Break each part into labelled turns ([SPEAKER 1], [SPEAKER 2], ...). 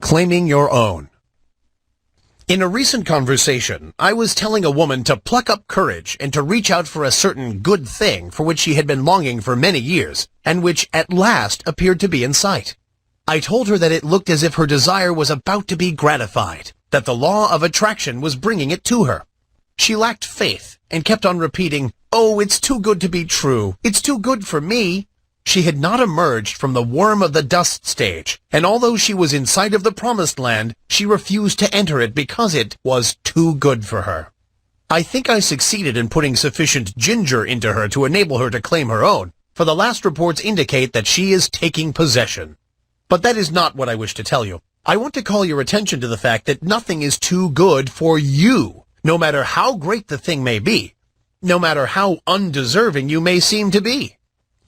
[SPEAKER 1] Claiming your own. In a recent conversation, I was telling a woman to pluck up courage and to reach out for a certain good thing for which she had been longing for many years, and which at last appeared to be in sight. I told her that it looked as if her desire was about to be gratified, that the law of attraction was bringing it to her. She lacked faith and kept on repeating, "Oh, it's too good to be true. It's too good for me." She had not emerged from the worm of the dust stage, and although she was in sight of the promised land, she refused to enter it because it was too good for her. I think I succeeded in putting sufficient ginger into her to enable her to claim her own, for the last reports indicate that she is taking possession. But that is not what I wish to tell you. I want to call your attention to the fact that nothing is too good for you, no matter how great the thing may be, no matter how undeserving you may seem to be.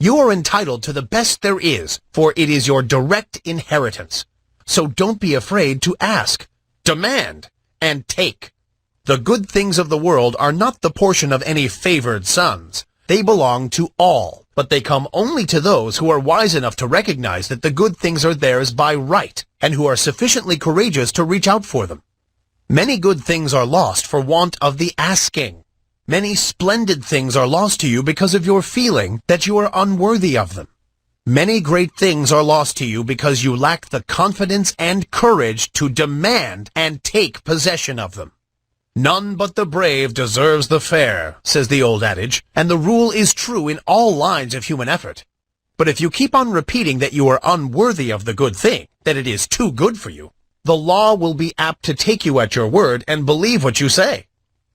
[SPEAKER 1] You are entitled to the best there is, for it is your direct inheritance. So don't be afraid to ask, demand, and take. The good things of the world are not the portion of any favored sons. They belong to all, but they come only to those who are wise enough to recognize that the good things are theirs by right, and who are sufficiently courageous to reach out for them. Many good things are lost for want of the asking. Many splendid things are lost to you because of your feeling that you are unworthy of them. Many great things are lost to you because you lack the confidence and courage to demand and take possession of them. None but the brave deserves the fair, says the old adage, and the rule is true in all lines of human effort. But if you keep on repeating that you are unworthy of the good thing, that it is too good for you, the law will be apt to take you at your word and believe what you say.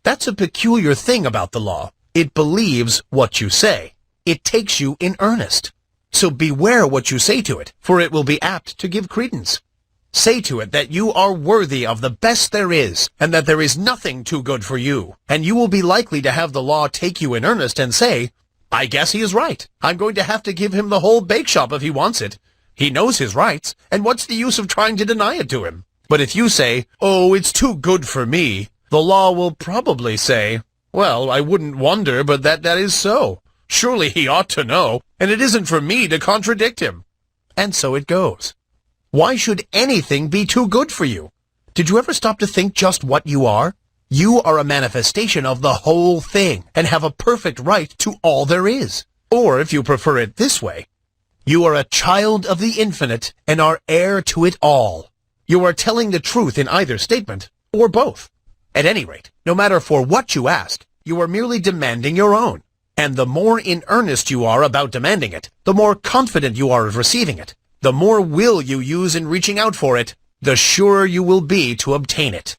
[SPEAKER 1] That's a peculiar thing about the law. It believes what you say. It takes you in earnest. So beware what you say to it, for it will be apt to give credence. Say to it that you are worthy of the best there is, and that there is nothing too good for you, and you will be likely to have the law take you in earnest and say, "I guess he is right. I'm going to have to give him the whole bake shop if he wants it. He knows his rights, and what's the use of trying to deny it to him?" But if you say, "Oh, it's too good for me," the law will probably say, "Well, I wouldn't wonder but that is so. Surely he ought to know, and it isn't for me to contradict him." And so it goes. Why should anything be too good for you? Did you ever stop to think just what you are? You are a manifestation of the whole thing, and have a perfect right to all there is. Or, if you prefer it this way, you are a child of the infinite, and are heir to it all. You are telling the truth in either statement, or both. At any rate, no matter for what you ask, you are merely demanding your own. And the more in earnest you are about demanding it, the more confident you are of receiving it, the more will you use in reaching out for it, the surer you will be to obtain it.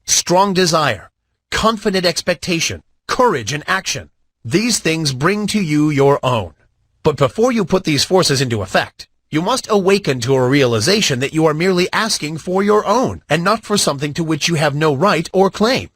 [SPEAKER 1] Strong desire, confident expectation, courage and action, these things bring to you your own. But before you put these forces into effect, you must awaken to a realization that you are merely asking for your own, and not for something to which you have no right or claim.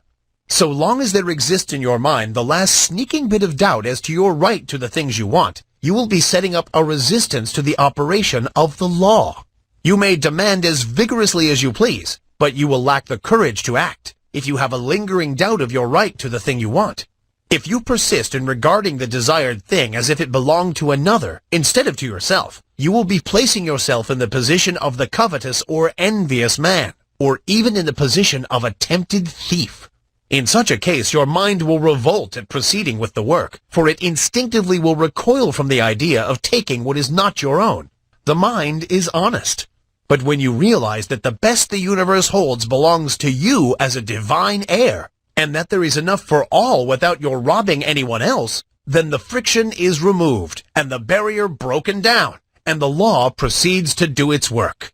[SPEAKER 1] So long as there exists in your mind the last sneaking bit of doubt as to your right to the things you want, you will be setting up a resistance to the operation of the law. You may demand as vigorously as you please, but you will lack the courage to act if you have a lingering doubt of your right to the thing you want. If you persist in regarding the desired thing as if it belonged to another instead of to yourself, you will be placing yourself in the position of the covetous or envious man, or even in the position of a tempted thief. In such a case, your mind will revolt at proceeding with the work, for it instinctively will recoil from the idea of taking what is not your own. The mind is honest. But when you realize that the best the universe holds belongs to you as a divine heir, and that there is enough for all without your robbing anyone else, then the friction is removed, and the barrier broken down, and the law proceeds to do its work.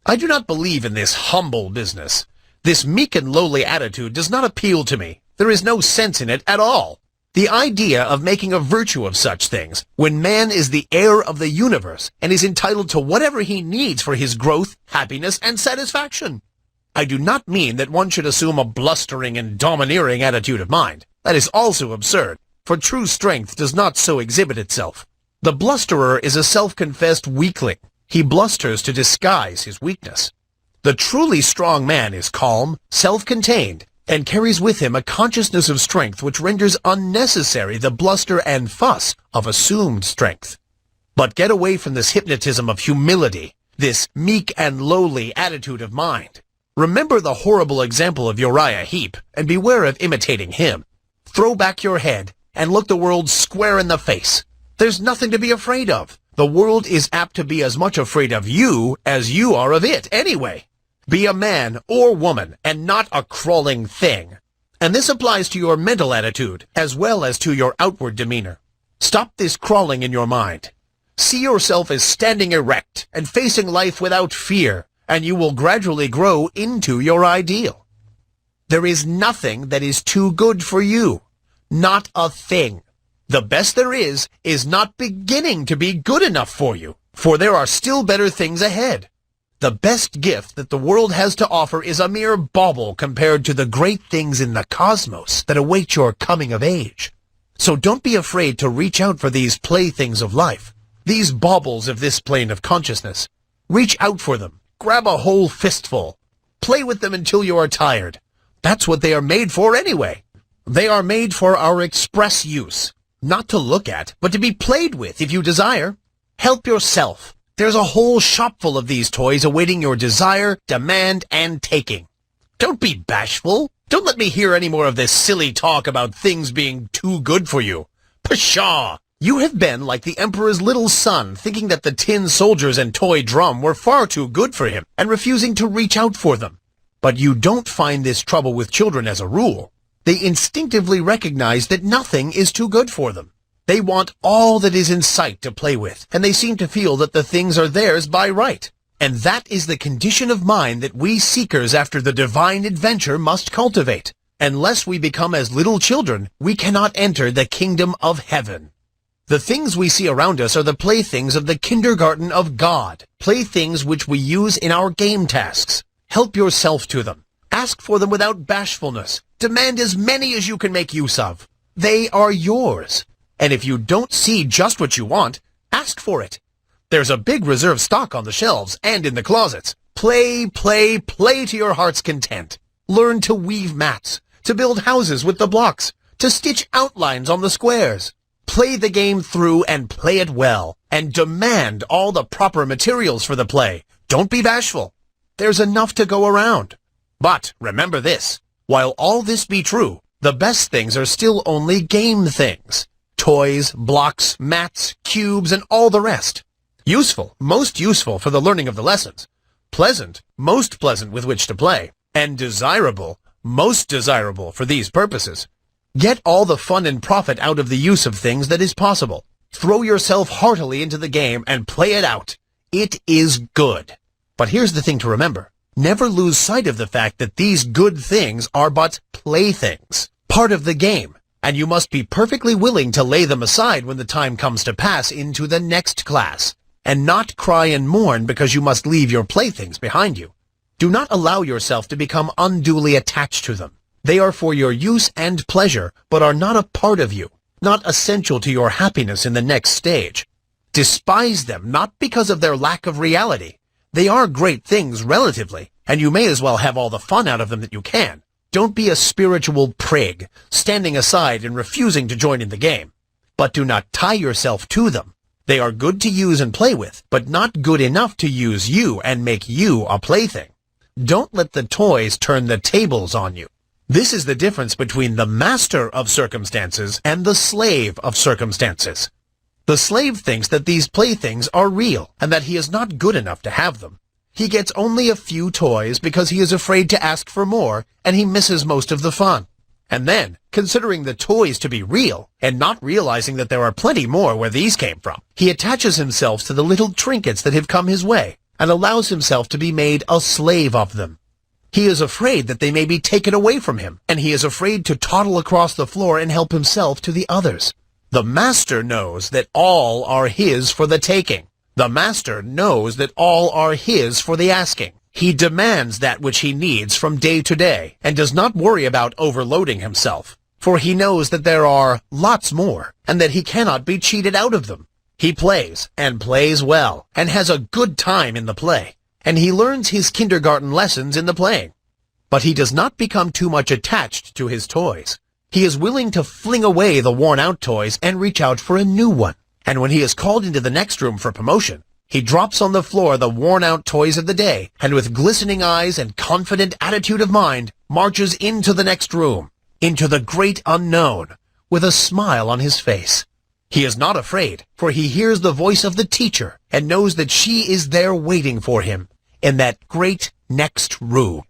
[SPEAKER 1] I do not believe in this humble business. This meek and lowly attitude does not appeal to me. There is no sense in it at all. The idea of making a virtue of such things, when man is the heir of the universe, and is entitled to whatever he needs for his growth, happiness, and satisfaction. I do not mean that one should assume a blustering and domineering attitude of mind. That is also absurd, for true strength does not so exhibit itself. The blusterer is a self-confessed weakling. He blusters to disguise his weakness. The truly strong man is calm, self-contained, and carries with him a consciousness of strength which renders unnecessary the bluster and fuss of assumed strength. But get away from this hypnotism of humility. this meek and lowly attitude of mind. Remember the horrible example of Uriah Heep, and beware of imitating him. Throw back your head and look the world square in the face. There's nothing to be afraid of. The world is apt to be as much afraid of you as you are of it anyway. Be a man or woman and not a crawling thing. And this applies to your mental attitude as well as to your outward demeanor. Stop this crawling in your mind. See yourself as standing erect and facing life without fear, and you will gradually grow into your ideal. There is nothing that is too good for you. Not a thing. The best there is not beginning to be good enough for you, for there are still better things ahead. The best gift that the world has to offer is a mere bauble compared to the great things in the cosmos that await your coming of age. So don't be afraid to reach out for these playthings of life, these baubles of this plane of consciousness. Reach out for them. Grab a whole fistful. Play with them until you are tired. That's what they are made for anyway. They are made for our express use. Not to look at, but to be played with if you desire. Help yourself. There's a whole shop full of these toys awaiting your desire, demand, and taking. Don't be bashful. Don't let me hear any more of this silly talk about things being too good for you. Pshaw! You have been like the Emperor's little son, thinking that the tin soldiers and toy drum were far too good for him, and refusing to reach out for them. But you don't find this trouble with children as a rule. They instinctively recognize that nothing is too good for them. They want all that is in sight to play with, and they seem to feel that the things are theirs by right. And that is the condition of mind that we seekers after the divine adventure must cultivate. Unless we become as little children, we cannot enter the kingdom of heaven. The things we see around us are the playthings of the kindergarten of God, playthings which we use in our game tasks. Help yourself to them. Ask for them without bashfulness. Demand as many as you can make use of. They are yours. And if you don't see just what you want, ask for it. There's a big reserve stock on the shelves and in the closets. Play, play, play to your heart's content. Learn to weave mats, to build houses with the blocks, to stitch outlines on the squares. Play the game through and play it well, and demand all the proper materials for the play. Don't be bashful. There's enough to go around. But remember this, while all this be true, the best things are still only game things. Toys, blocks, mats, cubes, and all the rest. Useful, most useful for the learning of the lessons. Pleasant, most pleasant with which to play. And desirable, most desirable for these purposes. Get all the fun and profit out of the use of things that is possible. Throw yourself heartily into the game and play it out. It is good. But here's the thing to remember. Never lose sight of the fact that these good things are but playthings, part of the game, and you must be perfectly willing to lay them aside when the time comes to pass into the next class, and not cry and mourn because you must leave your playthings behind you. Do not allow yourself to become unduly attached to them. They are for your use and pleasure, but are not a part of you, not essential to your happiness in the next stage. Despise them not because of their lack of reality. They are great things relatively, and you may as well have all the fun out of them that you can. Don't be a spiritual prig, standing aside and refusing to join in the game. But do not tie yourself to them. They are good to use and play with, but not good enough to use you and make you a plaything. Don't let the toys turn the tables on you. This is the difference between the master of circumstances and the slave of circumstances. The slave thinks that these playthings are real and that he is not good enough to have them. He gets only a few toys because he is afraid to ask for more, and he misses most of the fun. And then, considering the toys to be real, and not realizing that there are plenty more where these came from, he attaches himself to the little trinkets that have come his way, and allows himself to be made a slave of them. He is afraid that they may be taken away from him, and he is afraid to toddle across the floor and help himself to the others. The master knows that all are his for the taking. The master knows that all are his for the asking. He demands that which he needs from day to day, and does not worry about overloading himself, for he knows that there are lots more, and that he cannot be cheated out of them. He plays, and plays well, and has a good time in the play, and he learns his kindergarten lessons in the playing. But he does not become too much attached to his toys. He is willing to fling away the worn-out toys and reach out for a new one. And when he is called into the next room for promotion, He drops on the floor the worn-out toys of the day, and with glistening eyes and confident attitude of mind, marches into the next room, into the great unknown, with a smile on his face. He is not afraid, for he hears the voice of the teacher, and knows that she is there waiting for him, in that great next room.